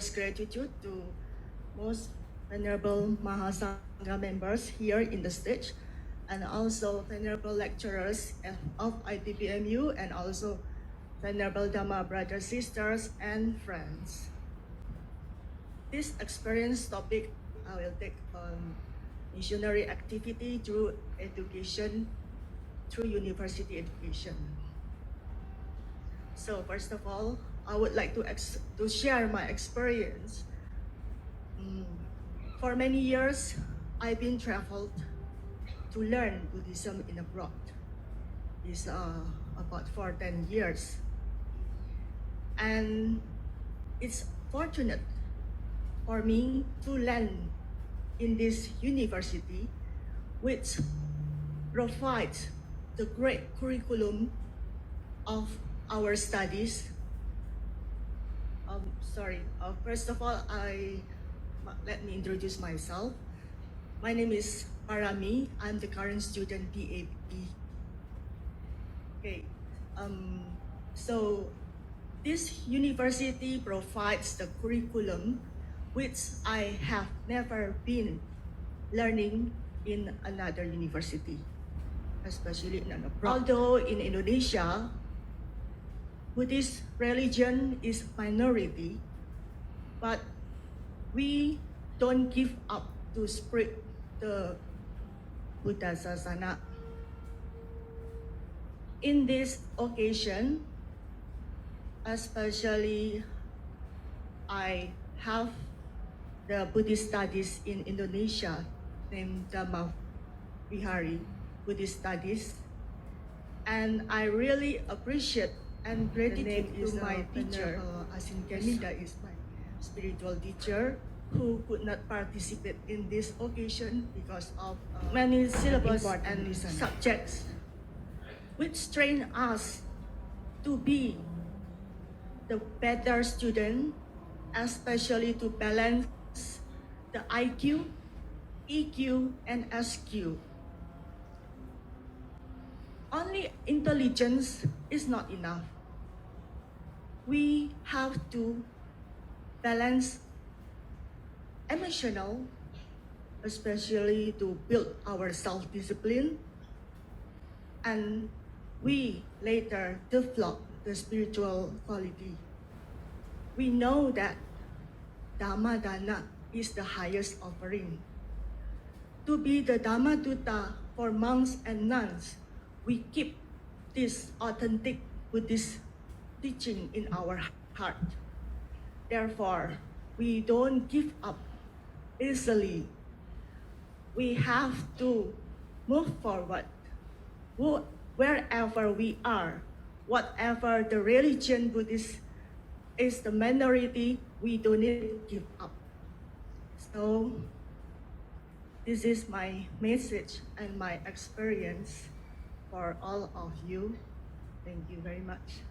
gratitude to most venerable Mahasangha members here in the stage, and also venerable lecturers of ITBMU, and also venerable Dhamma brothers, sisters, and friends. This experience topic I will take on missionary activity through education, through university education. So first of all, I would like to share my experience. For many years, I've been traveled to learn Buddhism in abroad. It's about for 10 years. And it's fortunate for me to land in this university, which provides the great curriculum of our studies. First of all, let me introduce myself. My name is Parami. I'm the current student PAP. Okay, so this university provides the curriculum which I have never been learning in another university, especially in abroad. Although in Indonesia, Buddhist religion is minority, but we don't give up to spread the Buddha Sasana. In this occasion, especially I have the Buddhist studies in Indonesia named Dhamma Vihari Buddhist Studies, and I really appreciate and gratitude to my teacher, Asinkamida is my spiritual teacher, who could not participate in this occasion because of many syllabus and subjects, which train us to be the better student, especially to balance the IQ, EQ, and SQ. Only intelligence is not enough. We have to balance emotional, especially to build our self-discipline, and we later develop the spiritual quality. We know that Dhamma Dana is the highest offering. To be the Dhamma Dutta for monks and nuns, we keep this authentic Buddhist teaching in our heart. Therefore, we don't give up easily. We have to move forward. Wherever we are, whatever the religion Buddhist is the minority, we don't need to give up. So, this is my message and my experience for all of you. Thank you very much.